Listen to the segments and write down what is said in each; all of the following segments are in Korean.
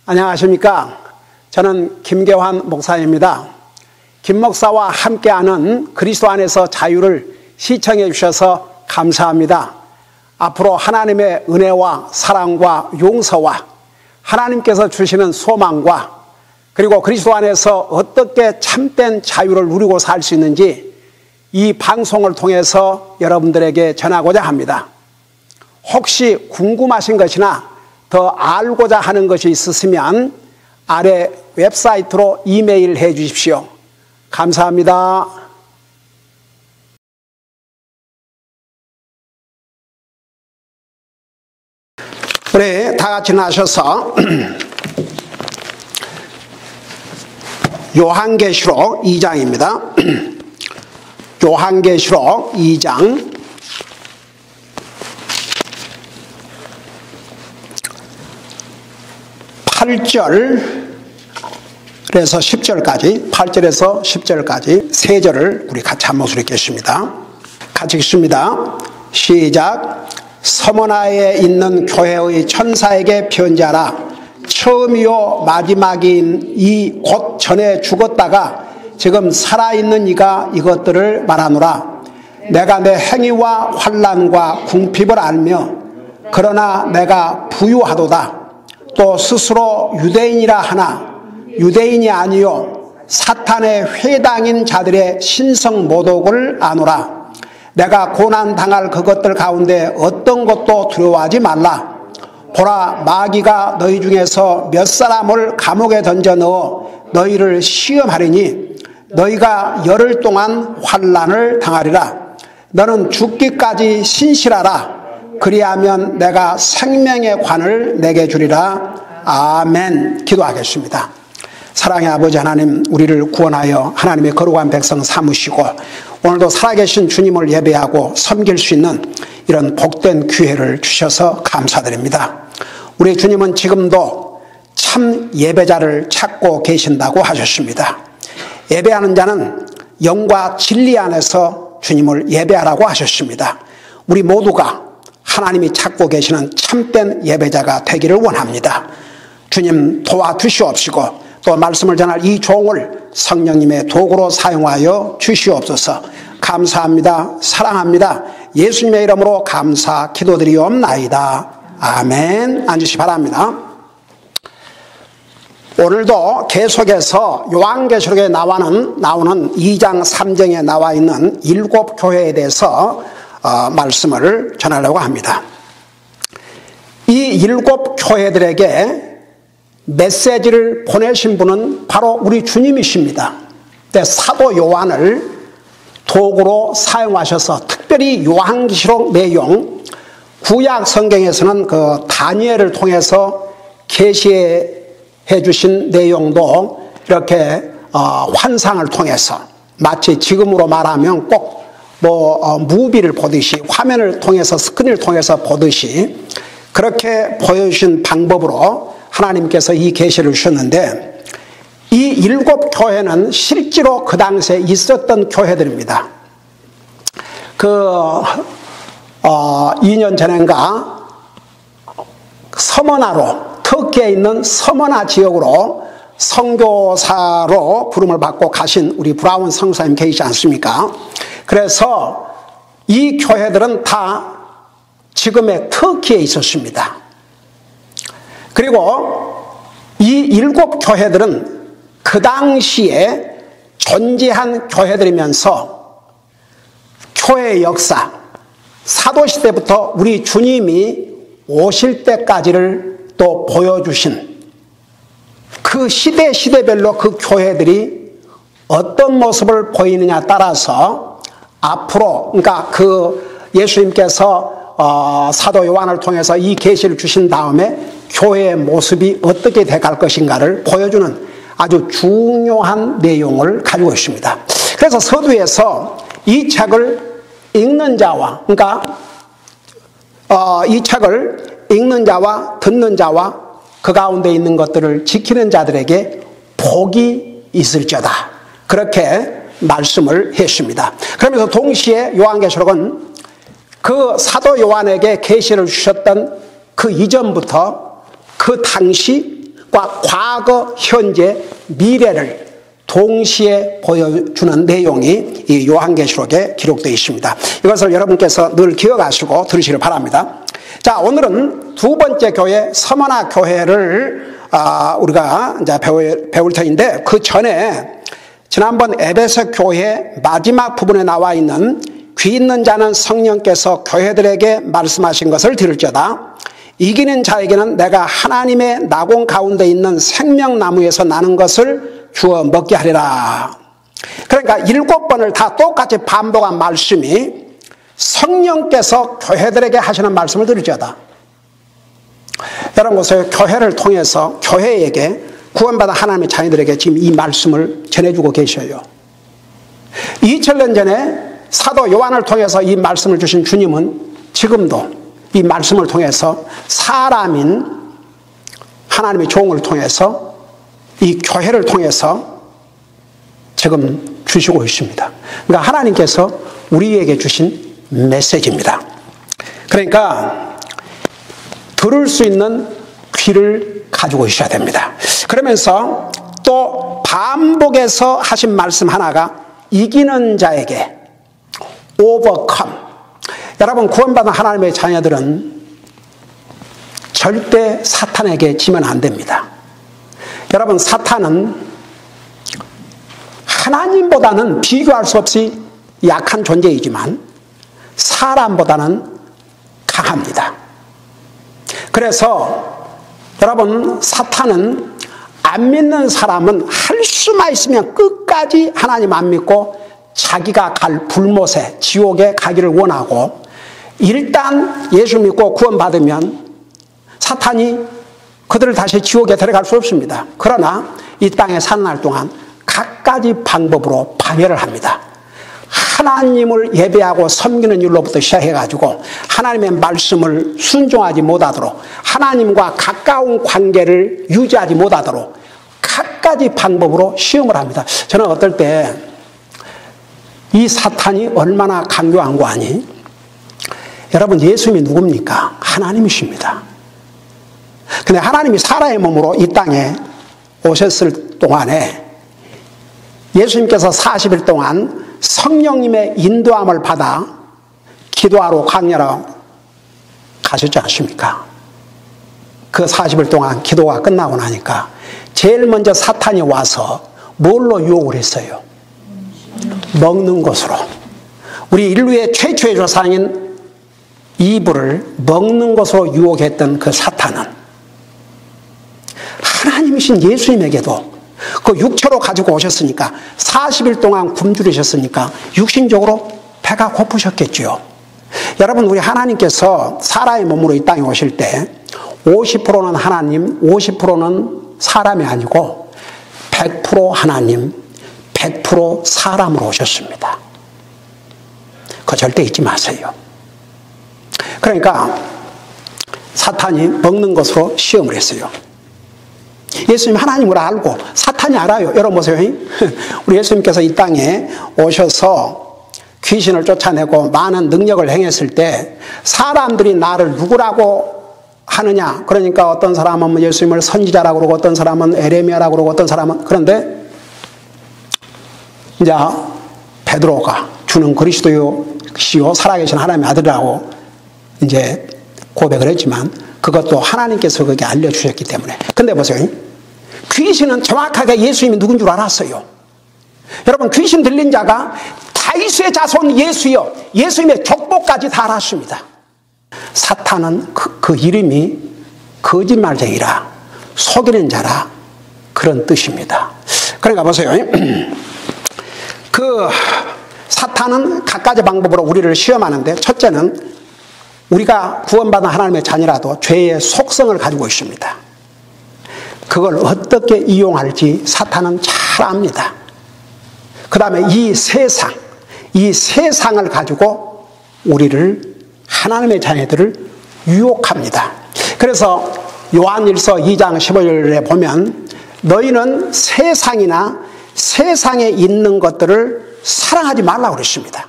안녕하십니까. 저는 김계환 목사입니다. 김 목사와 함께하는 그리스도 안에서 자유를 시청해 주셔서 감사합니다. 앞으로 하나님의 은혜와 사랑과 용서와 하나님께서 주시는 소망과 그리고 그리스도 안에서 어떻게 참된 자유를 누리고 살 수 있는지 이 방송을 통해서 여러분들에게 전하고자 합니다. 혹시 궁금하신 것이나 더 알고자 하는 것이 있으시면 아래 웹사이트로 이메일 해 주십시오. 감사합니다. 우리 다 같이 나셔서 요한계시록 2장입니다. 요한계시록 2장 8절에서 10절까지 8절에서 10절까지 세 절을 우리 같이 한 목소리 읽겠습니다. 같이 읽습니다. 시작. 서머나에 있는 교회의 천사에게 편지하라. 처음이요 마지막인 이 곧 전에 죽었다가 지금 살아있는 이가 이것들을 말하노라. 내가 내 행위와 환난과 궁핍을 알며 그러나 내가 부유하도다. 또 스스로 유대인이라 하나 유대인이 아니요 사탄의 회당인 자들의 신성 모독을 아노라. 내가 고난 당할 그것들 가운데 어떤 것도 두려워하지 말라. 보라, 마귀가 너희 중에서 몇 사람을 감옥에 던져 넣어 너희를 시험하리니 너희가 열흘 동안 환난을 당하리라. 너는 죽기까지 신실하라. 그리하면 내가 생명의 관을 내게 주리라. 아멘. 기도하겠습니다. 사랑의 아버지 하나님, 우리를 구원하여 하나님의 거룩한 백성 삼으시고 오늘도 살아계신 주님을 예배하고 섬길 수 있는 이런 복된 기회를 주셔서 감사드립니다. 우리 주님은 지금도 참 예배자를 찾고 계신다고 하셨습니다. 예배하는 자는 영과 진리 안에서 주님을 예배하라고 하셨습니다. 우리 모두가 하나님이 찾고 계시는 참된 예배자가 되기를 원합니다. 주님 도와주시옵시고 또 말씀을 전할 이 종을 성령님의 도구로 사용하여 주시옵소서. 감사합니다. 사랑합니다. 예수님의 이름으로 감사 기도드리옵나이다. 아멘. 앉으시기 바랍니다. 오늘도 계속해서 요한계시록에 나오는 2장 3장에 나와 있는 7 교회에 대해서 말씀을 전하려고 합니다. 이 7 교회들에게 메시지를 보내신 분은 바로 우리 주님이십니다. 사도 요한을 도구로 사용하셔서 특별히 요한계시록 내용, 구약 성경에서는 그 다니엘을 통해서 계시해 주신 내용도 이렇게 환상을 통해서 마치 지금으로 말하면 꼭 무비를 보듯이 화면을 통해서 스크린을 통해서 보듯이 그렇게 보여주신 방법으로 하나님께서 이 계시를 주셨는데 이 7 교회는 실제로 그 당시에 있었던 교회들입니다. 2년 전인가 서머나로 터키에 있는 서머나 지역으로 선교사로 부름을 받고 가신 우리 브라운 선교사님 계시지 않습니까? 그래서 이 교회들은 다 지금의 터키에 있었습니다. 그리고 이 7 교회들은 그 당시에 존재한 교회들이면서 교회의 역사, 사도시대부터 우리 주님이 오실 때까지를 또 보여주신 그 시대별로 그 교회들이 어떤 모습을 보이느냐 따라서 앞으로, 그러니까 그 예수님께서 사도 요한을 통해서 이 계시를 주신 다음에 교회의 모습이 어떻게 돼갈 것인가를 보여주는 아주 중요한 내용을 가지고 있습니다. 그래서 서두에서 이 책을 읽는 자와, 그러니까 이 책을 읽는 자와 듣는 자와 그 가운데 있는 것들을 지키는 자들에게 복이 있을지어다. 그렇게 말씀을 했습니다. 그러면서 동시에 요한계시록은 그 사도 요한에게 계시를 주셨던 그 이전부터 그 당시 과거, 현재, 미래를 동시에 보여주는 내용이 이 요한계시록에 기록되어 있습니다. 이것을 여러분께서 늘 기억하시고 들으시길 바랍니다. 자, 오늘은 두 번째 교회 서머나 교회를 우리가 이제 배울 터인데, 그 전에 지난번 에베소 교회 마지막 부분에 나와 있는 귀 있는 자는 성령께서 교회들에게 말씀하신 것을 들을지어다. 이기는 자에게는 내가 하나님의 나공 가운데 있는 생명나무에서 나는 것을 주어 먹게 하리라. 그러니까 7번을 다 똑같이 반복한 말씀이 성령께서 교회들에게 하시는 말씀을 들을지어다. 여러분 보세요. 교회를 통해서 교회에게 구원받은 하나님의 자녀들에게 지금 이 말씀을 전해주고 계셔요. 2000년 전에 사도 요한을 통해서 이 말씀을 주신 주님은 지금도 이 말씀을 통해서 사람인 하나님의 종을 통해서 이 교회를 통해서 지금 주시고 있습니다. 그러니까 하나님께서 우리에게 주신 메시지입니다. 그러니까 들을 수 있는 귀를 가지고 있어야 됩니다. 그러면서 또 반복해서 하신 말씀 하나가 이기는 자에게 overcome. 여러분 구원받은 하나님의 자녀들은 절대 사탄에게 지면 안 됩니다. 여러분 사탄은 하나님보다는 비교할 수 없이 약한 존재이지만 사람보다는 강합니다. 그래서 여러분 사탄은 안 믿는 사람은 할 수만 있으면 끝까지 하나님 안 믿고 자기가 갈 불못에 지옥에 가기를 원하고, 일단 예수 믿고 구원받으면 사탄이 그들을 다시 지옥에 데려갈 수 없습니다. 그러나 이 땅에 사는 날 동안 갖가지 방법으로 방해를 합니다. 하나님을 예배하고 섬기는 일로부터 시작해가지고 하나님의 말씀을 순종하지 못하도록, 하나님과 가까운 관계를 유지하지 못하도록 갖가지 방법으로 시험을 합니다. 저는 어떨 때 이 사탄이 얼마나 강교한 거 아니? 여러분 예수님이 누굽니까? 하나님이십니다. 근데 하나님이 사람의 몸으로 이 땅에 오셨을 동안에 예수님께서 40일 동안 성령님의 인도함을 받아 기도하러 광야로 가셨지 않습니까? 그 40일 동안 기도가 끝나고 나니까 제일 먼저 사탄이 와서 뭘로 유혹을 했어요? 먹는 것으로. 우리 인류의 최초의 조상인 이브를 먹는 것으로 유혹했던 그 사탄은 하나님이신 예수님에게도 그 육체로 가지고 오셨으니까 40일 동안 굶주리셨으니까 육신적으로 배가 고프셨겠죠. 여러분 우리 하나님께서 사람의 몸으로 이 땅에 오실 때 50%는 하나님, 50%는 사람이 아니고 100% 하나님, 100% 사람으로 오셨습니다. 그거 절대 잊지 마세요. 그러니까 사탄이 먹는 것으로 시험을 했어요. 예수님 하나님을 알고 사탄이 알아요. 여러분 보세요. 우리 예수님께서 이 땅에 오셔서 귀신을 쫓아내고 많은 능력을 행했을 때 사람들이 나를 누구라고 하느냐. 그러니까 어떤 사람은 예수님을 선지자라고 그러고 어떤 사람은 에레미야라고 그러고 어떤 사람은, 그런데 이제 베드로가 주는 그리스도시요 살아계신 하나님의 아들이라고 이제 고백을 했지만 그것도 하나님께서 그게 알려주셨기 때문에. 근데 보세요. 귀신은 정확하게 예수님이 누군 줄 알았어요. 여러분 귀신 들린 자가 다윗의 자손 예수여, 예수님의 족보까지 다 알았습니다. 사탄은 그 이름이 거짓말쟁이라, 속이는 자라, 그런 뜻입니다. 그러니까 보세요. 그 사탄은 갖가지 방법으로 우리를 시험하는데, 첫째는 우리가 구원받은 하나님의 자녀라도 죄의 속성을 가지고 있습니다. 그걸 어떻게 이용할지 사탄은 잘 압니다. 그 다음에 이 세상을 가지고 우리를, 하나님의 자녀들을 유혹합니다. 그래서 요한일서 2장 15절에 보면 너희는 세상이나 세상에 있는 것들을 사랑하지 말라고 그랬습니다.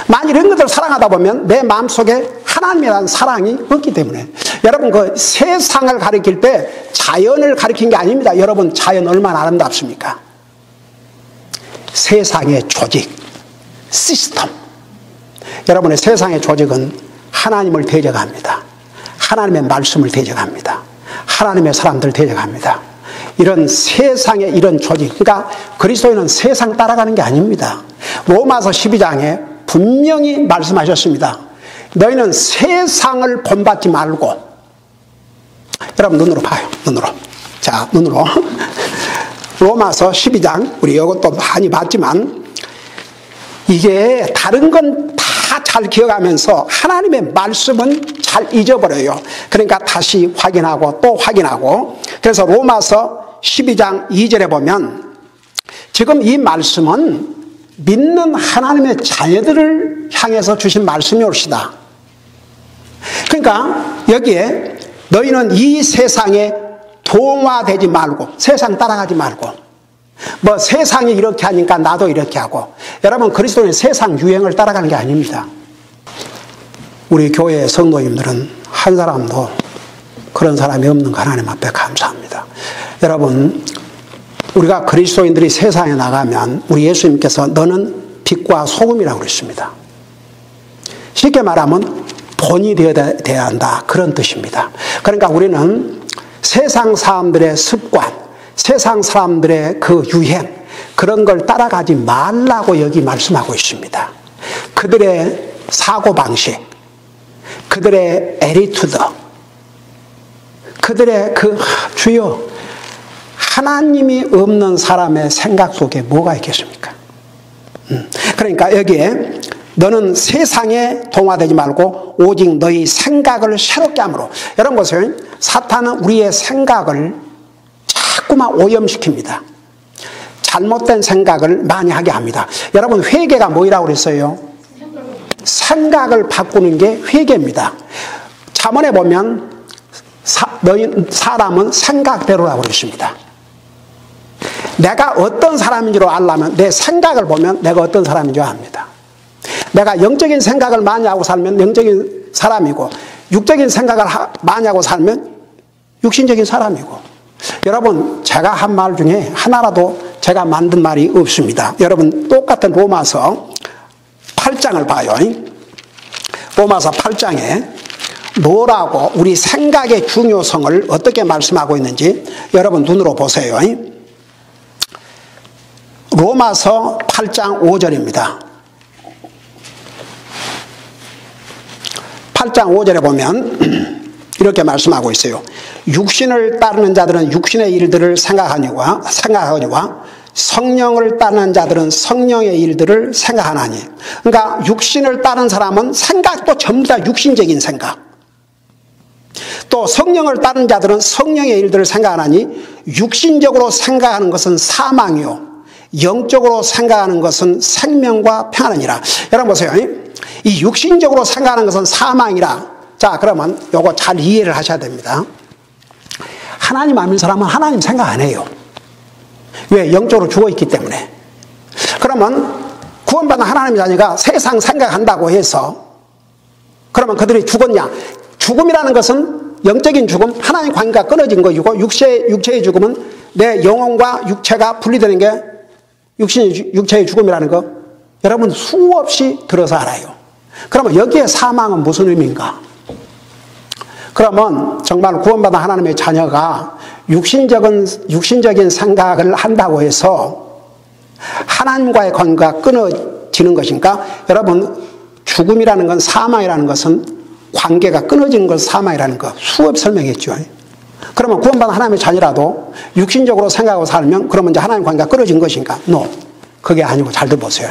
만일 이런 것들을 사랑하다 보면 내 마음속에 하나님이라는 사랑이 없기 때문에, 여러분 그 세상을 가리킬 때 자연을 가리킨 게 아닙니다. 여러분, 자연 얼마나 아름답습니까? 세상의 조직, 시스템. 여러분의 세상의 조직은 하나님을 대적합니다. 하나님의 말씀을 대적합니다. 하나님의 사람들 대적합니다. 이런 세상의 이런 조직, 그러니까 그리스도인은 세상 따라가는 게 아닙니다. 로마서 12장에 분명히 말씀하셨습니다. 너희는 세상을 본받지 말고, 여러분 눈으로 봐요. 눈으로. 자, 눈으로. 로마서 12장, 우리 이것도 많이 봤지만 이게 다른 건 다 잘 기억하면서 하나님의 말씀은 잘 잊어버려요. 그러니까 다시 확인하고 또 확인하고. 그래서 로마서 12장 2절에 보면 지금 이 말씀은 믿는 하나님의 자녀들을 향해서 주신 말씀이옵시다. 그러니까 여기에 너희는 이 세상에 동화되지 말고, 세상 따라가지 말고, 뭐 세상이 이렇게 하니까 나도 이렇게 하고. 여러분, 그리스도는 세상 유행을 따라가는 게 아닙니다. 우리 교회 성도님들은 한 사람도 그런 사람이 없는 거 하나님 앞에 감사합니다. 여러분, 우리가 그리스도인들이 세상에 나가면 우리 예수님께서 너는 빛과 소금이라고 그랬습니다. 쉽게 말하면 본이 되어야 한다, 그런 뜻입니다. 그러니까 우리는 세상 사람들의 습관, 세상 사람들의 그 유행, 그런 걸 따라가지 말라고 여기 말씀하고 있습니다. 그들의 사고방식, 그들의 에리투드, 그들의 주여, 하나님이 없는 사람의 생각 속에 뭐가 있겠습니까? 그러니까 여기에 너는 세상에 동화되지 말고 오직 너희 생각을 새롭게 함으로. 여러분 보세요. 사탄은 우리의 생각을 자꾸만 오염시킵니다. 잘못된 생각을 많이 하게 합니다. 여러분, 회개가 뭐라고 그랬어요? 생각을 바꾸는 게 회개입니다. 잠언에 보면 사람은 생각대로라고 그랬습니다. 내가 어떤 사람인 줄 알려면 내 생각을 보면 내가 어떤 사람인 줄 압니다. 내가 영적인 생각을 많이 하고 살면 영적인 사람이고, 육적인 생각을 많이 하고 살면 육신적인 사람이고. 여러분, 제가 한 말 중에 하나라도 제가 만든 말이 없습니다. 여러분, 똑같은 로마서 8장을 봐요. 로마서 8장에 뭐라고 우리 생각의 중요성을 어떻게 말씀하고 있는지 여러분 눈으로 보세요. 로마서 8장 5절입니다. 8장 5절에 보면 이렇게 말씀하고 있어요. 육신을 따르는 자들은 육신의 일들을 생각하니와 성령을 따르는 자들은 성령의 일들을 생각하나니. 그러니까 육신을 따르는 사람은 생각도 전부 다 육신적인 생각. 또 성령을 따르는 자들은 성령의 일들을 생각하나니 육신적으로 생각하는 것은 사망이요 영적으로 생각하는 것은 생명과 평안이니라. 여러분 보세요. 이 육신적으로 생각하는 것은 사망이라. 자, 그러면 요거 잘 이해를 하셔야 됩니다. 하나님 안 믿는 사람은 하나님 생각 안 해요. 왜? 영적으로 죽어있기 때문에. 그러면 구원받은 하나님의 자녀가 세상 생각한다고 해서 그러면 그들이 죽었냐? 죽음이라는 것은 영적인 죽음, 하나님 관계가 끊어진 것이고, 육체의 죽음은 내 영혼과 육체가 분리되는 게 육체의 죽음이라는 거 여러분 수없이 들어서 알아요. 그러면 여기에 사망은 무슨 의미인가? 그러면 정말 구원받은 하나님의 자녀가 육신적인 생각을 한다고 해서 하나님과의 관계가 끊어지는 것인가? 여러분, 죽음이라는 건, 사망이라는 것은 관계가 끊어지는 것, 사망이라는 것 수업 설명했죠. 그러면 구원받은 하나님의 자녀라도 육신적으로 생각하고 살면 그러면 이제 하나님 관계가 끊어진 것인가? No. 그게 아니고 잘 들어보세요.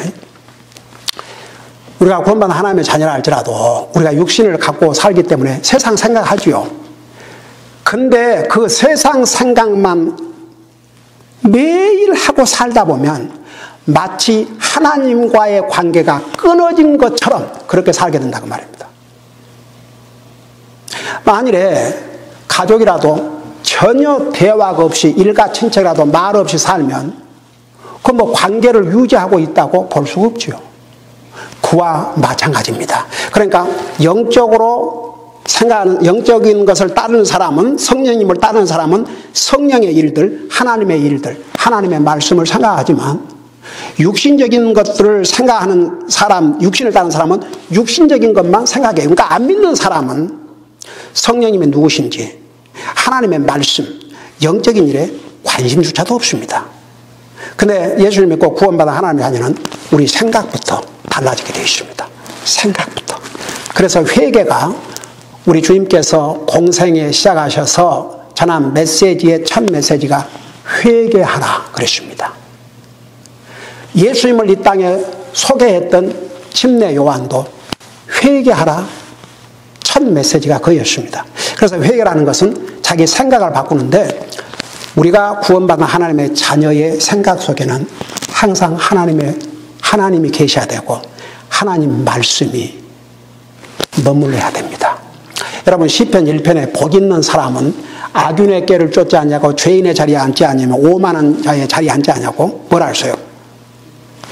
우리가 구원받은 하나님의 자녀라 할지라도 우리가 육신을 갖고 살기 때문에 세상 생각하지요. 근데 그 세상 생각만 매일 하고 살다 보면 마치 하나님과의 관계가 끊어진 것처럼 그렇게 살게 된다고 말입니다. 만일에 가족이라도 전혀 대화가 없이 일가 친척이라도 말 없이 살면 그 뭐 관계를 유지하고 있다고 볼 수가 없죠. 그와 마찬가지입니다. 그러니까 영적으로 생각하는 영적인 것을 따르는 사람은, 성령님을 따르는 사람은 성령의 일들, 하나님의 일들, 하나님의 말씀을 생각하지만, 육신적인 것들을 생각하는 사람, 육신을 따르는 사람은 육신적인 것만 생각해요. 그러니까 안 믿는 사람은 성령님이 누구신지, 하나님의 말씀, 영적인 일에 관심조차도 없습니다. 근데 예수를 믿고 구원받은 하나님의 자녀는 우리 생각부터 달라지게 되어 있습니다. 생각부터. 그래서 회개가 우리 주님께서 공생에 시작하셔서 전한 메시지의 첫 메시지가 회개하라 그랬습니다. 예수님을 이 땅에 소개했던 침례 요한도 회개하라 첫 메시지가 그였습니다. 그래서 회개라는 것은 자기 생각을 바꾸는데, 우리가 구원받은 하나님의 자녀의 생각 속에는 항상 하나님이 계셔야 되고 하나님 말씀이 머물러야 됩니다. 여러분, 시편 1편에 복 있는 사람은 악인의 꾀를 쫓지 않냐고, 죄인의 자리에 앉지 않냐면, 오만한 자의 자리에 앉지 않냐고 뭐라 했어요?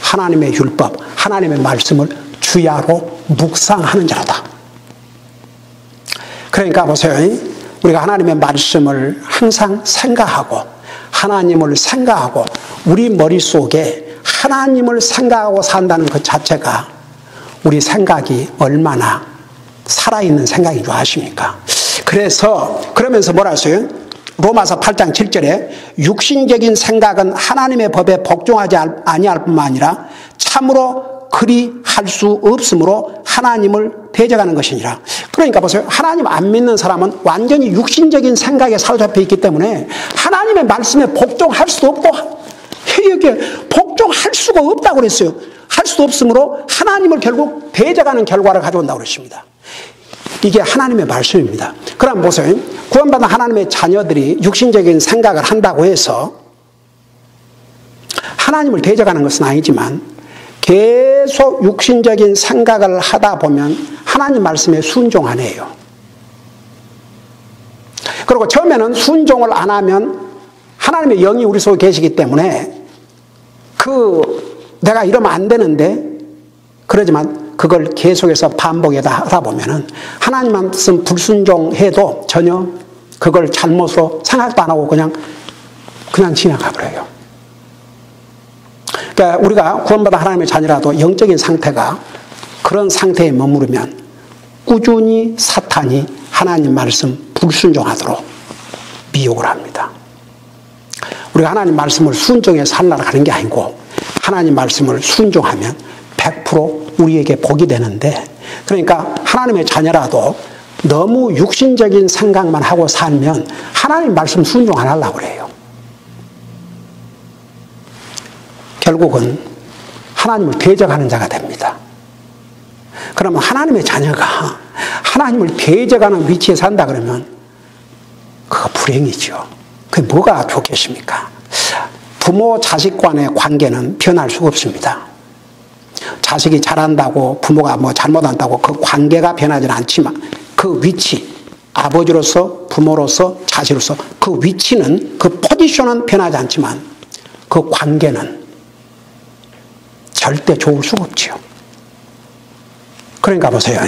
하나님의 율법, 하나님의 말씀을 주야로 묵상하는 자로다. 그러니까 보세요. 우리가 하나님의 말씀을 항상 생각하고, 하나님을 생각하고, 우리 머릿속에 하나님을 생각하고 산다는 것 자체가 우리 생각이 얼마나 살아있는 생각인 줄 아십니까? 그러면서 뭐라 했어요? 로마서 8장 7절에 육신적인 생각은 하나님의 법에 복종하지 아니할 뿐만 아니라 참으로 그리 할 수 없으므로 하나님을 대적하는 것이니라. 그러니까 보세요. 하나님 안 믿는 사람은 완전히 육신적인 생각에 사로잡혀 있기 때문에 하나님의 말씀에 복종할 수도 없고, 여기에 복종할 수가 없다고 그랬어요. 할 수도 없으므로 하나님을 결국 대적하는 결과를 가져온다고 그랬습니다. 이게 하나님의 말씀입니다. 그럼 보세요. 구원받은 하나님의 자녀들이 육신적인 생각을 한다고 해서 하나님을 대적하는 것은 아니지만, 계속 육신적인 생각을 하다 보면 하나님 말씀에 순종 안 해요. 그리고 처음에는 순종을 안 하면 하나님의 영이 우리 속에 계시기 때문에 내가 이러면 안 되는데, 그러지만 그걸 계속해서 반복하다 보면은 하나님 말씀 불순종해도 전혀 그걸 잘못으로 생각도 안 하고 그냥 지나가 버려요. 그러니까 우리가 구원받은 하나님의 자녀라도 영적인 상태가 그런 상태에 머무르면 꾸준히 사탄이 하나님 말씀 불순종하도록 미혹을 합니다. 우리가 하나님 말씀을 순종해서 하늘나라 가는 게 아니고, 하나님 말씀을 순종하면 100% 우리에게 복이 되는데, 그러니까 하나님의 자녀라도 너무 육신적인 생각만 하고 살면 하나님 말씀 순종 안 하려고 그래요. 결국은 하나님을 대적하는 자가 됩니다. 그러면 하나님의 자녀가 하나님을 대적하는 위치에 산다 그러면 그거 불행이죠. 그게 뭐가 좋겠습니까? 부모 자식 간의 관계는 변할 수가 없습니다. 자식이 잘한다고 부모가 잘못한다고 그 관계가 변하지는 않지만, 그 위치, 아버지로서 부모로서 자식으로서 그 위치는, 그 포지션은 변하지 않지만 그 관계는 절대 좋을 수가 없지요. 그러니까 보세요.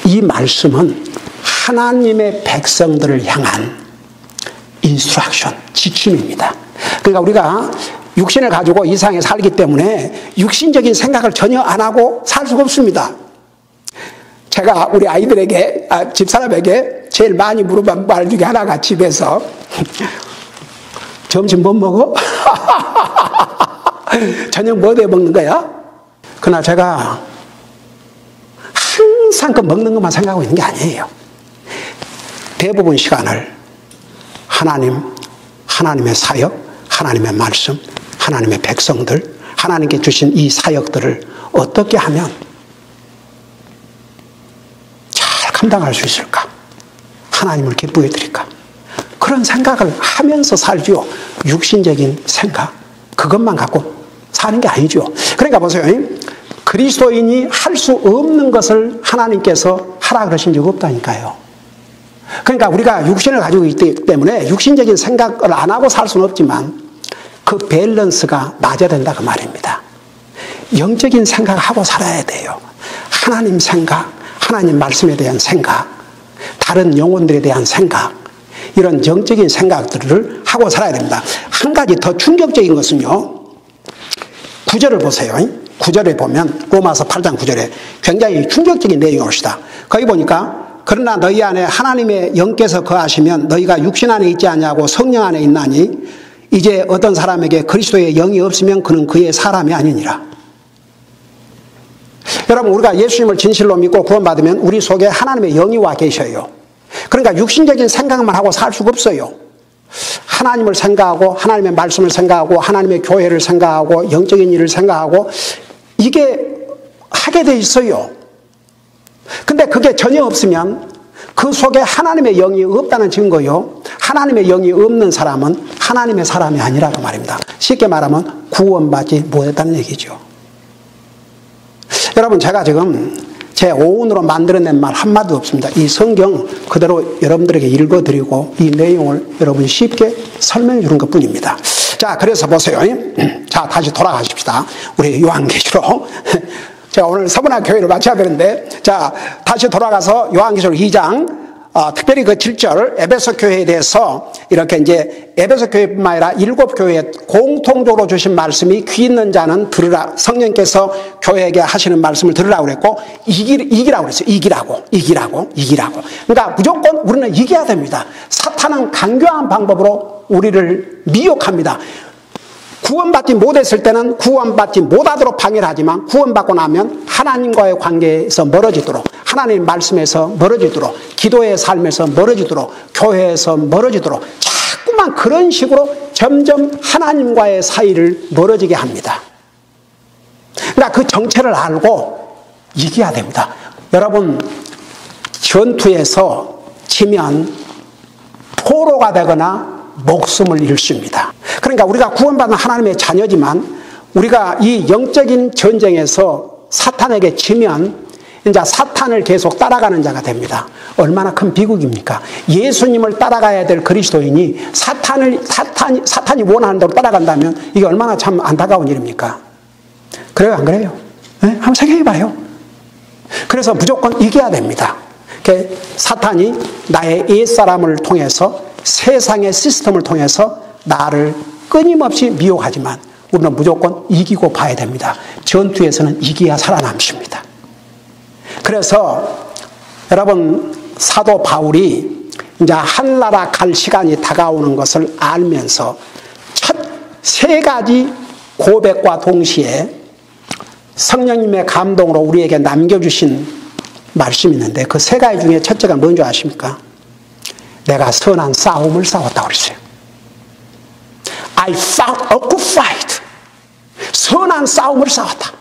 이 말씀은 하나님의 백성들을 향한 인스트럭션, 지침입니다. 그러니까 우리가 육신을 가지고 이 세상에 살기 때문에 육신적인 생각을 전혀 안 하고 살 수가 없습니다. 제가 우리 아이들에게, 집사람에게 제일 많이 물어본 말 중에 하나가, 집에서 점심 뭐 먹어? 저녁 뭐 해 먹는 거야? 그러나 제가 항상 그 먹는 것만 생각하고 있는 게 아니에요. 대부분 시간을 하나님의 사역, 하나님의 말씀, 하나님의 백성들, 하나님께 주신 이 사역들을 어떻게 하면 잘 감당할 수 있을까? 하나님을 기쁘게 드릴까? 그런 생각을 하면서 살죠. 육신적인 생각, 그것만 갖고 사는 게 아니죠. 그러니까 보세요. 그리스도인이 할 수 없는 것을 하나님께서 하라 그러신 적 없다니까요. 그러니까 우리가 육신을 가지고 있기 때문에 육신적인 생각을 안 하고 살 수는 없지만 그 밸런스가 맞아야 된다 그 말입니다. 영적인 생각을 하고 살아야 돼요. 하나님 생각, 하나님 말씀에 대한 생각, 다른 영혼들에 대한 생각, 이런 영적인 생각들을 하고 살아야 됩니다. 한 가지 더 충격적인 것은요, 9절을 보세요. 9절에 보면 로마서 8장 9절에 굉장히 충격적인 내용이 옵니다. 거기 보니까 그러나 너희 안에 하나님의 영께서 거하시면 너희가 육신 안에 있지 아니하고 성령 안에 있나니 이제 어떤 사람에게 그리스도의 영이 없으면 그는 그의 사람이 아니니라. 여러분, 우리가 예수님을 진실로 믿고 구원받으면 우리 속에 하나님의 영이 와 계셔요. 그러니까 육신적인 생각만 하고 살 수가 없어요. 하나님을 생각하고 하나님의 말씀을 생각하고 하나님의 교회를 생각하고 영적인 일을 생각하고 이게 하게 돼 있어요. 근데 그게 전혀 없으면 그 속에 하나님의 영이 없다는 증거요. 하나님의 영이 없는 사람은 하나님의 사람이 아니라고 말입니다. 쉽게 말하면 구원받지 못했다는 얘기죠. 여러분, 제가 지금 제 오운으로 만들어낸 말 한마디도 없습니다. 이 성경 그대로 여러분들에게 읽어드리고 이 내용을 여러분이 쉽게 설명해 주는 것 뿐입니다. 자, 그래서 보세요. 자, 다시 돌아가십시다. 우리 요한계시록. 제가 오늘 서문화 교회를 마쳐야 되는데, 자, 다시 돌아가서 요한계시록 2장, 특별히 그 7절 에베소 교회에 대해서 이렇게 이제 에베소 교회뿐만 아니라 7교회에 공통적으로 주신 말씀이 귀 있는 자는 들으라. 성령께서 교회에게 하시는 말씀을 들으라고 그랬고, 이기라고 그랬어요. 이기라고. 그러니까 무조건 우리는 이겨야 됩니다. 사탄은 간교한 방법으로 우리를 미혹합니다. 구원받지 못했을 때는 구원받지 못하도록 방해를 하지만 구원받고 나면 하나님과의 관계에서 멀어지도록, 하나님 말씀에서 멀어지도록, 기도의 삶에서 멀어지도록, 교회에서 멀어지도록 자꾸만 그런 식으로 점점 하나님과의 사이를 멀어지게 합니다. 그러니까 그 정체를 알고 이겨야 됩니다. 여러분, 전투에서 지면 포로가 되거나 목숨을 잃습니다. 그러니까 우리가 구원받은 하나님의 자녀지만 우리가 이 영적인 전쟁에서 사탄에게 지면 이제 사탄을 계속 따라가는 자가 됩니다. 얼마나 큰 비극입니까? 예수님을 따라가야 될 그리스도인이 사탄이 원하는 대로 따라간다면 이게 얼마나 참 안타까운 일입니까? 그래요, 안 그래요? 네? 한번 생각해봐요. 그래서 무조건 이겨야 됩니다. 사탄이 나의 옛사람을 통해서 세상의 시스템을 통해서 나를 끊임없이 미혹하지만 우리는 무조건 이기고 봐야 됩니다. 전투에서는 이겨야 살아남습니다. 그래서 여러분, 사도 바울이 이제 하늘나라 갈 시간이 다가오는 것을 알면서 첫 세 가지 고백과 동시에 성령님의 감동으로 우리에게 남겨주신 말씀이 있는데 그 세 가지 중에 첫째가 뭔지 아십니까? 내가 선한 싸움을 싸웠다고 그랬어요. I fought a good fight. 선한 싸움을 싸웠다.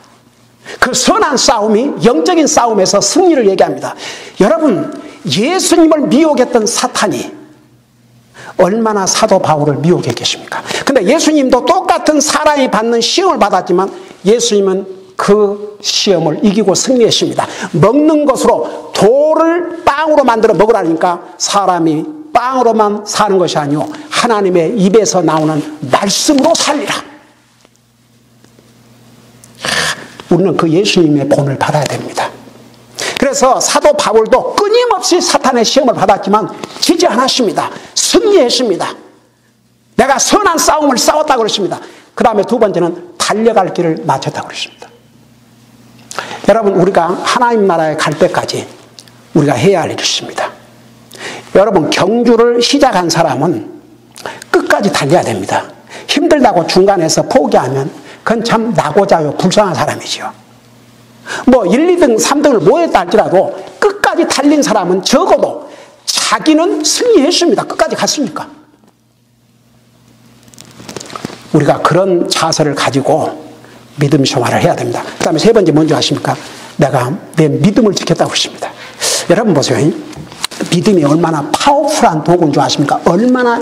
그 선한 싸움이 영적인 싸움에서 승리를 얘기합니다. 여러분, 예수님을 미혹했던 사탄이 얼마나 사도 바울을 미혹했겠습니까? 근데 예수님도 똑같은 사람이 받는 시험을 받았지만 예수님은 그 시험을 이기고 승리했습니다. 먹는 것으로 돌을 빵으로 만들어 먹으라니까 사람이 빵으로만 사는 것이 아니오 하나님의 입에서 나오는 말씀으로 살리라. 우리는 그 예수님의 본을 받아야 됩니다. 그래서 사도 바울도 끊임없이 사탄의 시험을 받았지만 지지 않았습니다. 승리했습니다. 내가 선한 싸움을 싸웠다고 그랬습니다. 그 다음에 두 번째는 달려갈 길을 마쳤다고 그랬습니다. 여러분, 우리가 하나님 나라에 갈 때까지 우리가 해야 할 일이 있습니다. 여러분, 경주를 시작한 사람은 끝까지 달려야 됩니다. 힘들다고 중간에서 포기하면 그건 참 나고자요 불쌍한 사람이죠. 뭐 1, 2등, 3등을 못 했다 할지라도 끝까지 달린 사람은 적어도 자기는 승리했습니다. 끝까지 갔으니까. 우리가 그런 자세를 가지고 믿음 생활을 해야 됩니다. 그 다음에 세 번째 뭔지 아십니까? 내가 내 믿음을 지켰다고 했습니다. 여러분 보세요. 믿음이 얼마나 파워풀한 도구인 줄 아십니까? 얼마나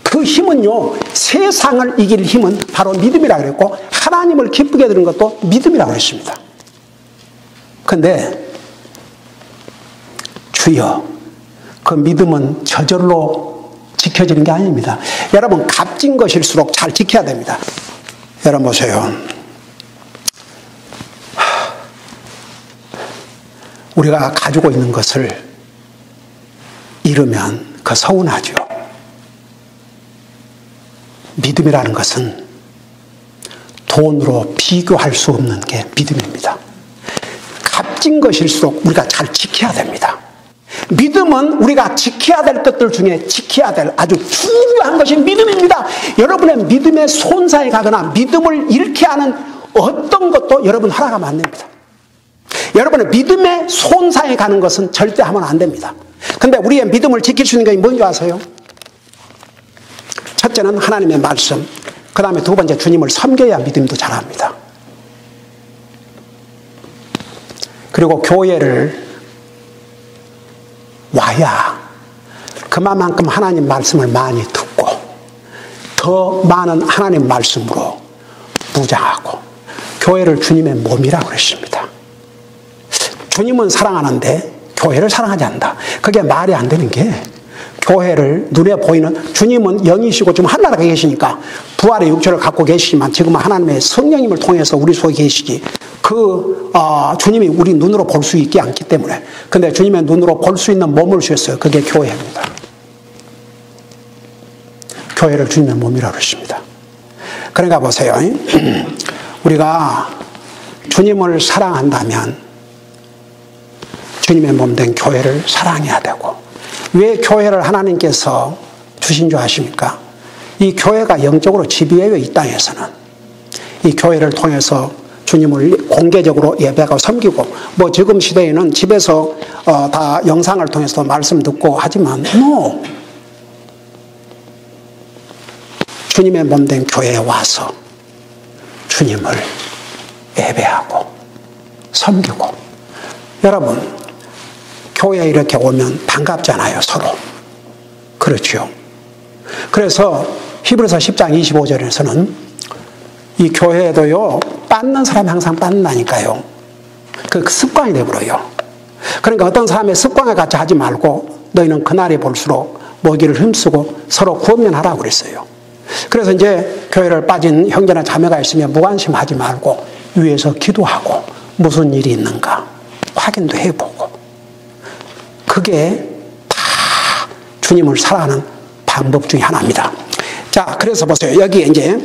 그 힘은요, 세상을 이길 힘은 바로 믿음이라고 그랬고 하나님을 기쁘게 드는 것도 믿음이라고 그랬습니다. 그런데 주여, 그 믿음은 저절로 지켜지는 게 아닙니다. 여러분, 값진 것일수록 잘 지켜야 됩니다. 여러분 보세요. 우리가 가지고 있는 것을 잃으면 그 서운하죠. 믿음이라는 것은 돈으로 비교할 수 없는 게 믿음입니다. 값진 것일수록 우리가 잘 지켜야 됩니다. 믿음은 우리가 지켜야 될 것들 중에 지켜야 될 아주 중요한 것이 믿음입니다. 여러분의 믿음에 손상이 가거나 믿음을 잃게 하는 어떤 것도 여러분 허락하면 안 됩니다. 여러분의 믿음에 손상이 가는 것은 절대 하면 안 됩니다. 근데 우리의 믿음을 지킬 수 있는 것이 뭔지 아세요? 첫째는 하나님의 말씀, 그 다음에 두 번째 주님을 섬겨야 믿음도 자랍니다. 그리고 교회를 와야 그만큼 하나님 말씀을 많이 듣고 더 많은 하나님 말씀으로 무장하고 교회를 주님의 몸이라고 그랬습니다. 주님은 사랑하는데 교회를 사랑하지 않는다. 그게 말이 안 되는 게 교회를 눈에 보이는 주님은 영이시고 지금 하늘나라에 계시니까 부활의 육체를 갖고 계시지만 지금은 하나님의 성령님을 통해서 우리 속에 계시지 주님이 우리 눈으로 볼 수 있지 않기 때문에 근데 주님의 눈으로 볼 수 있는 몸을 주셨어요. 그게 교회입니다. 교회를 주님의 몸이라고 그랬습니다. 그러니까 보세요. 우리가 주님을 사랑한다면 주님의 몸 된 교회를 사랑해야 되고 왜 교회를 하나님께서 주신 줄 아십니까? 이 교회가 영적으로 지배해요. 이 땅에서는. 이 교회를 통해서 주님을 공개적으로 예배하고 섬기고 뭐 지금 시대에는 집에서 다 영상을 통해서 말씀 듣고 하지만 주님의 몸 된 교회에 와서 주님을 예배하고 섬기고 여러분 교회에 이렇게 오면 반갑잖아요. 서로. 그렇죠. 그래서 히브리서 10장 25절에서는 이 교회에도요 빠는 사람이 항상 빠는다니까요. 그 습관이 되버려요. 그러니까 어떤 사람의 습관에 같이 하지 말고 너희는 그날이 볼수록 먹이를 힘쓰고 서로 구원면하라고 그랬어요. 그래서 이제 교회를 빠진 형제나 자매가 있으면 무관심하지 말고 위에서 기도하고 무슨 일이 있는가 확인도 해보고 그게 다 주님을 사랑하는 방법 중에 하나입니다. 자, 그래서 보세요. 여기 이제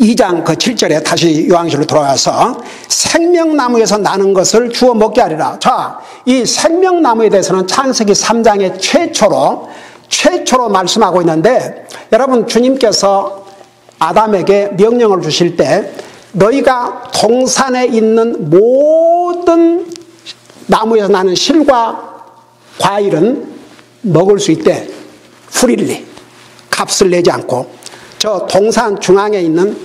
2장 그 7절에 다시 요한계시로 돌아가서 생명나무에서 나는 것을 주워 먹게 하리라. 자, 이 생명나무에 대해서는 창세기 3장에 최초로 말씀하고 있는데 여러분 주님께서 아담에게 명령을 주실 때 너희가 동산에 있는 모든 나무에서 나는 실과 과일은 먹을 수 있대. 프릴리. 값을 내지 않고 저 동산 중앙에 있는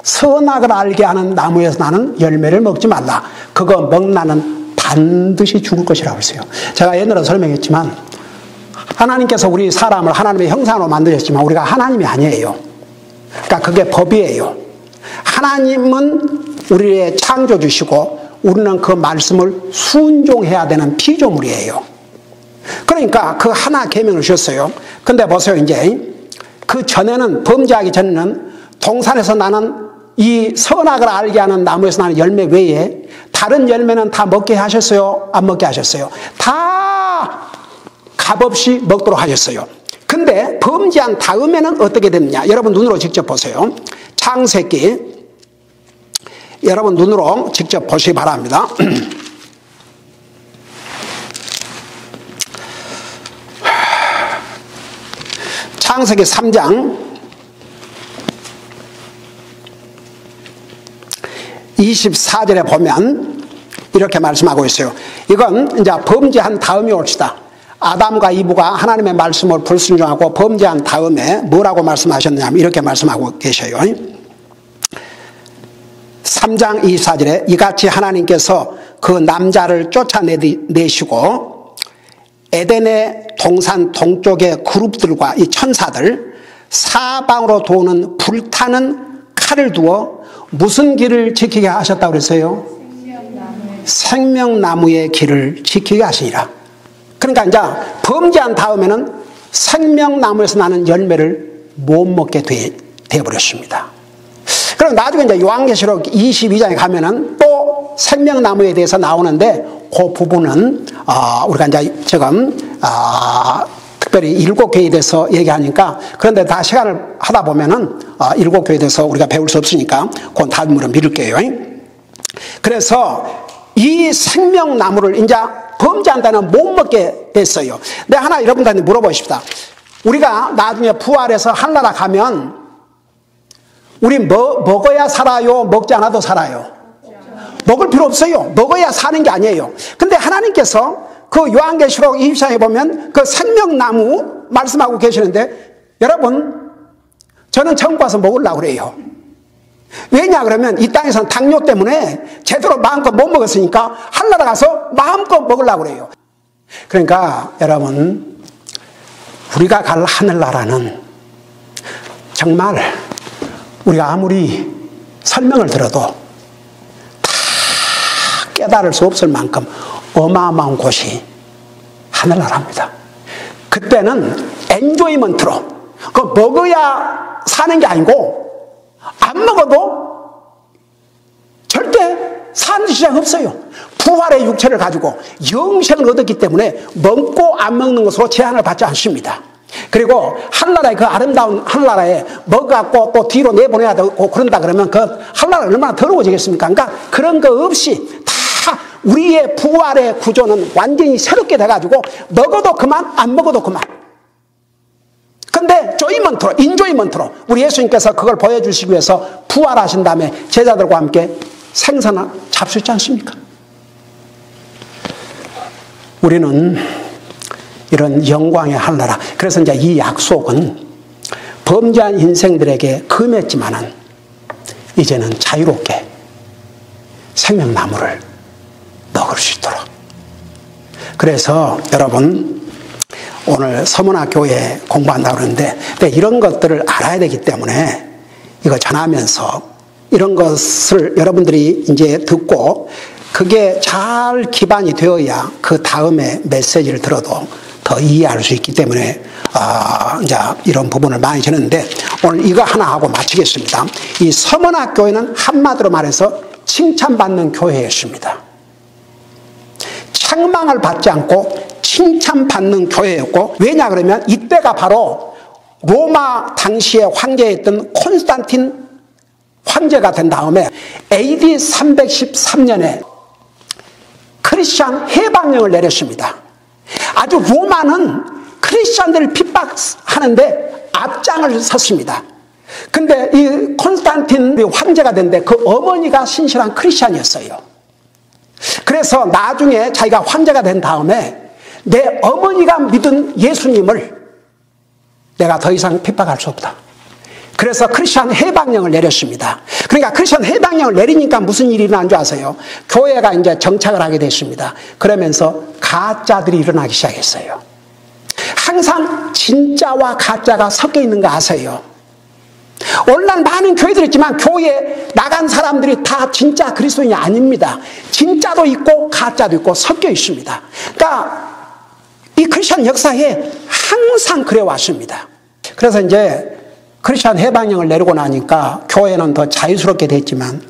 선악을 알게 하는 나무에서 나는 열매를 먹지 말라. 그거 먹나는 반드시 죽을 것이라고 했어요. 제가 옛날에 설명했지만 하나님께서 우리 사람을 하나님의 형상으로 만드셨지만 우리가 하나님이 아니에요. 그러니까 그게 법이에요. 하나님은 우리의 창조주시고 우리는 그 말씀을 순종해야 되는 피조물이에요. 그러니까 그 하나 계명을 주셨어요. 근데 보세요. 이제 그 전에는 범죄하기 전에는 동산에서 나는 이 선악을 알게 하는 나무에서 나는 열매 외에 다른 열매는 다 먹게 하셨어요? 안 먹게 하셨어요? 다 값없이 먹도록 하셨어요. 근데 범죄한 다음에는 어떻게 됐느냐? 여러분 눈으로 직접 보세요. 창세기 여러분 눈으로 직접 보시기 바랍니다. 창세기 3장 24절에 보면 이렇게 말씀하고 있어요. 이건 이제 범죄한 다음이 옳시다. 아담과 이브가 하나님의 말씀을 불순종하고 범죄한 다음에 뭐라고 말씀하셨냐면 이렇게 말씀하고 계셔요. 3장 24절에 이같이 하나님께서 그 남자를 쫓아내시고 에덴의 동산 동쪽의 그룹들과 이 천사들 사방으로 도는 불타는 칼을 두어 무슨 길을 지키게 하셨다고 그랬어요? 생명나무의 길을 지키게 하시니라. 그러니까 이제 범죄한 다음에는 생명나무에서 나는 열매를 못 먹게 되어버렸습니다. 그럼 나중에 이제 요한계시록 22장에 가면은 또 생명나무에 대해서 나오는데 그 부분은 우리가 이제 지금 특별히 일곱 교회에 대해서 얘기하니까, 그런데 다 시간을 하다 보면은 일곱 교회에 대해서 우리가 배울 수 없으니까 그건 다음으로 미룰게요. 그래서 이 생명나무를 이제 범죄한다는 못 먹게 됐어요. 근데 하나 여러분들한테 물어보십시다. 우리가 나중에 부활해서 하늘나라 가면 우리 먹어야 살아요? 먹지 않아도 살아요? 먹을 필요 없어요. 먹어야 사는 게 아니에요. 근데 하나님께서 그 요한계시록 24장에 보면 그 생명나무 말씀하고 계시는데, 여러분, 저는 천국 가서 먹으려고 그래요. 왜냐 그러면 이 땅에서는 당뇨 때문에 제대로 마음껏 못 먹었으니까 하늘나라 가서 마음껏 먹으려고 그래요. 그러니까 여러분, 우리가 갈 하늘나라는 정말 우리가 아무리 설명을 들어도 다 깨달을 수 없을 만큼 어마어마한 곳이 하늘나라입니다. 그때는 엔조이먼트로, 그 먹어야 사는 게 아니고 안 먹어도 절대 사는 시장 없어요. 부활의 육체를 가지고 영생을 얻었기 때문에 먹고 안 먹는 것으로 제한을 받지 않습니다. 그리고 하늘나라의 그 아름다운 하늘나라에 먹어갖고 또 뒤로 내보내야 되고 그런다 그러면 그 하늘나라가 얼마나 더러워지겠습니까? 그러니까 그런 거 없이 다 우리의 부활의 구조는 완전히 새롭게 돼가지고 먹어도 그만, 안 먹어도 그만. 근데 조이먼트로, 인조이먼트로 우리 예수님께서 그걸 보여주시기 위해서 부활하신 다음에 제자들과 함께 생선을 잡수지 않습니까? 우리는 이런 영광의 하늘나라. 그래서 이제 이 약속은 범죄한 인생들에게 금했지만은 이제는 자유롭게 생명나무를 먹을 수 있도록. 그래서 여러분, 오늘 서문화 교회 공부한다고 그러는데, 이런 것들을 알아야 되기 때문에 이거 전하면서 이런 것을 여러분들이 이제 듣고 그게 잘 기반이 되어야 그 다음에 메시지를 들어도 더 이해할 수 있기 때문에 이제 이런 부분을 많이 전했는데, 오늘 이거 하나 하고 마치겠습니다. 이 서문화 교회는 한마디로 말해서 칭찬받는 교회였습니다. 책망을 받지 않고 칭찬받는 교회였고, 왜냐 그러면 이때가 바로 로마 당시의 황제였던 콘스탄틴 황제가 된 다음에 AD 313년에 크리스천 해방령을 내렸습니다. 아주 로마는 크리스천들을 핍박하는데 앞장을 섰습니다. 근데 이 콘스탄틴 황제가 됐는데 그 어머니가 신실한 크리스천이었어요. 그래서 나중에 자기가 황제가 된 다음에 내 어머니가 믿은 예수님을 내가 더 이상 핍박할 수 없다. 그래서 크리스천 해방령을 내렸습니다. 그러니까 크리스천 해방령을 내리니까 무슨 일이 일어난 줄 아세요? 교회가 이제 정착을 하게 됐습니다. 그러면서 가짜들이 일어나기 시작했어요. 항상 진짜와 가짜가 섞여 있는 거 아세요? 오늘날 많은 교회들이 있지만 교회에 나간 사람들이 다 진짜 그리스도인이 아닙니다. 진짜도 있고 가짜도 있고 섞여 있습니다. 그러니까 이 크리스천 역사에 항상 그래 왔습니다. 그래서 이제 크리스천 해방령을 내리고 나니까 교회는 더 자유스럽게 됐지만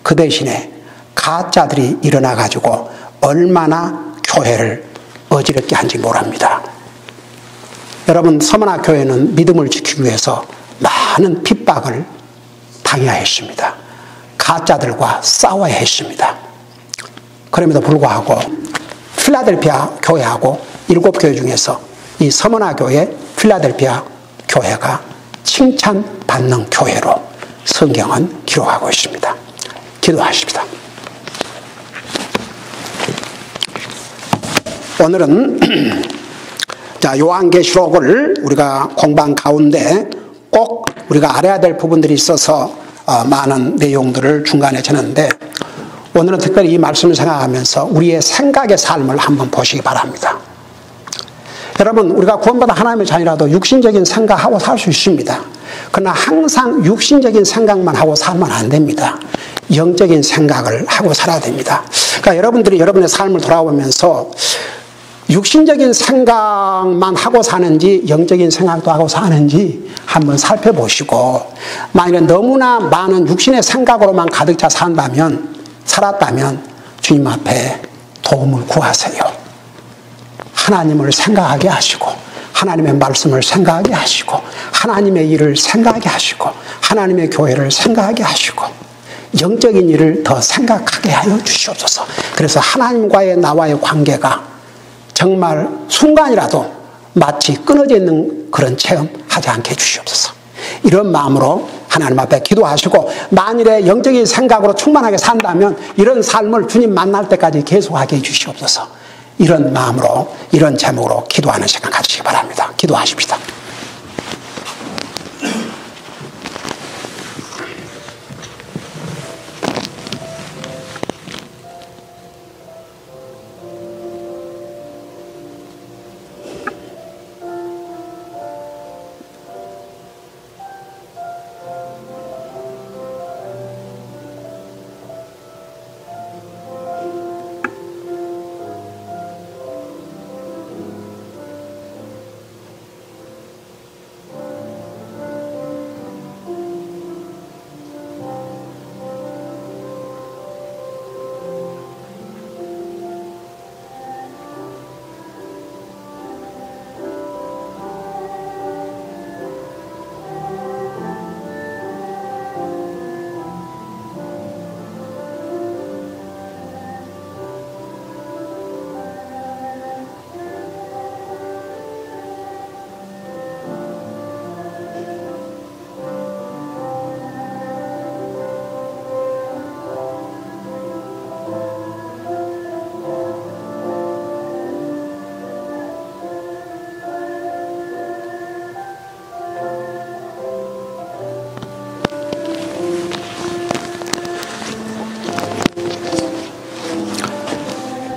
그 대신에 가짜들이 일어나가지고 얼마나 교회를 어지럽게 한지 모릅니다. 여러분, 서문화 교회는 믿음을 지키기 위해서 많은 핍박을 당해야 했습니다. 가짜들과 싸워야 했습니다. 그럼에도 불구하고 필라델피아 교회하고 7교회 중에서 이 서문화 교회, 필라델피아 교회가 칭찬받는 교회로 성경은 기록하고 있습니다. 기도하십니다. 오늘은 자, 요한계시록을 우리가 공부한 가운데 꼭 우리가 알아야 될 부분들이 있어서 많은 내용들을 중간에 전했는데, 오늘은 특별히 이 말씀을 생각하면서 우리의 생각의 삶을 한번 보시기 바랍니다. 여러분, 우리가 구원받아 하나님의 자녀라도 육신적인 생각하고 살 수 있습니다. 그러나 항상 육신적인 생각만 하고 살면 안 됩니다. 영적인 생각을 하고 살아야 됩니다. 그러니까 여러분들이 여러분의 삶을 돌아보면서 육신적인 생각만 하고 사는지 영적인 생각도 하고 사는지 한번 살펴보시고, 만약에 너무나 많은 육신의 생각으로만 가득 차 살았다면 주님 앞에 도움을 구하세요. 하나님을 생각하게 하시고, 하나님의 말씀을 생각하게 하시고, 하나님의 일을 생각하게 하시고, 하나님의 교회를 생각하게 하시고, 영적인 일을 더 생각하게 하여 주시옵소서. 그래서 하나님과의 나와의 관계가 정말 순간이라도 마치 끊어져 있는 그런 체험하지 않게 해주시옵소서. 이런 마음으로 하나님 앞에 기도하시고, 만일에 영적인 생각으로 충만하게 산다면 이런 삶을 주님 만날 때까지 계속하게 해주시옵소서. 이런 마음으로, 이런 제목으로 기도하는 시간 가지시기 바랍니다. 기도하십시다.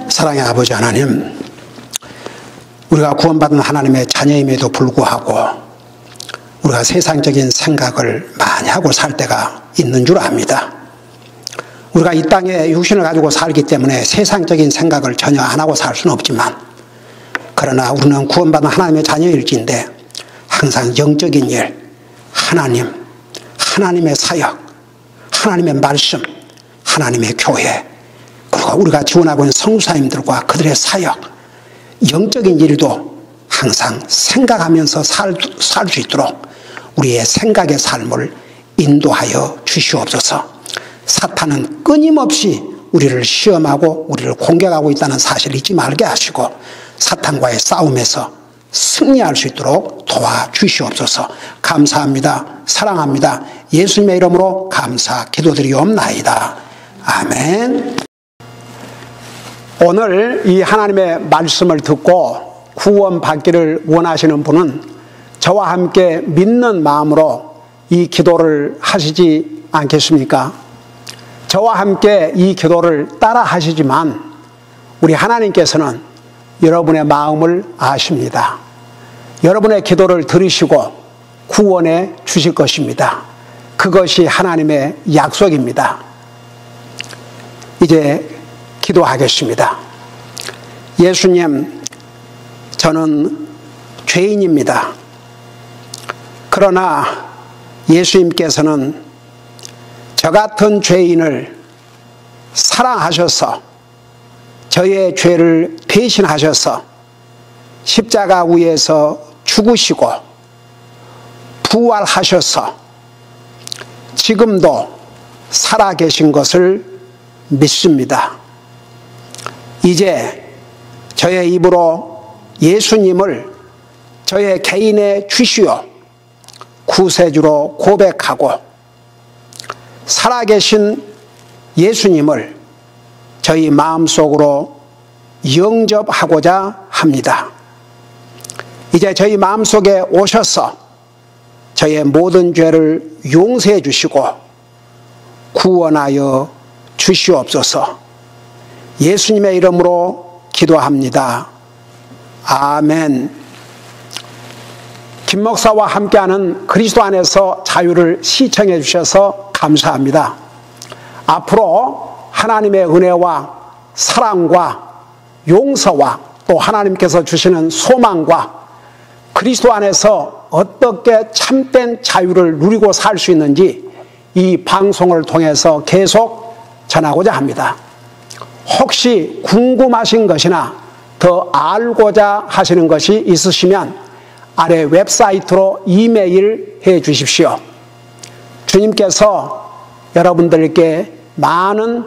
사랑의 아버지 하나님, 우리가 구원받은 하나님의 자녀임에도 불구하고 우리가 세상적인 생각을 많이 하고 살 때가 있는 줄 압니다. 우리가 이 땅에 육신을 가지고 살기 때문에 세상적인 생각을 전혀 안 하고 살 수는 없지만, 그러나 우리는 구원받은 하나님의 자녀일진데 항상 영적인 일, 하나님, 하나님의 사역, 하나님의 말씀, 하나님의 교회, 그리고 우리가 지원하고 있는 성도사님들과 그들의 사역, 영적인 일도 항상 생각하면서 살 수 있도록 우리의 생각의 삶을 인도하여 주시옵소서. 사탄은 끊임없이 우리를 시험하고 우리를 공격하고 있다는 사실을 잊지 말게 하시고, 사탄과의 싸움에서 승리할 수 있도록 도와주시옵소서. 감사합니다. 사랑합니다. 예수님의 이름으로 감사 기도드리옵나이다. 아멘. 오늘 이 하나님의 말씀을 듣고 구원받기를 원하시는 분은 저와 함께 믿는 마음으로 이 기도를 하시지 않겠습니까? 저와 함께 이 기도를 따라 하시지만 우리 하나님께서는 여러분의 마음을 아십니다. 여러분의 기도를 들으시고 구원해 주실 것입니다. 그것이 하나님의 약속입니다. 이제 기도하겠습니다. 예수님, 저는 죄인입니다. 그러나 예수님께서는 저 같은 죄인을 사랑하셔서 저의 죄를 대신하셔서 십자가 위에서 죽으시고 부활하셔서 지금도 살아계신 것을 믿습니다. 이제 저의 입으로 예수님을 저의 개인의 주시요 구세주로 고백하고 살아계신 예수님을 저희 마음속으로 영접하고자 합니다. 이제 저희 마음속에 오셔서 저의 모든 죄를 용서해 주시고 구원하여 주시옵소서. 예수님의 이름으로 기도합니다. 아멘. 김 목사와 함께하는 그리스도 안에서 자유를 시청해 주셔서 감사합니다. 앞으로 하나님의 은혜와 사랑과 용서와 또 하나님께서 주시는 소망과 그리스도 안에서 어떻게 참된 자유를 누리고 살 수 있는지 이 방송을 통해서 계속 전하고자 합니다. 혹시 궁금하신 것이나 더 알고자 하시는 것이 있으시면 아래 웹사이트로 이메일 해 주십시오. 주님께서 여러분들께 많은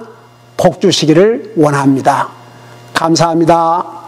복 주시기를 원합니다. 감사합니다.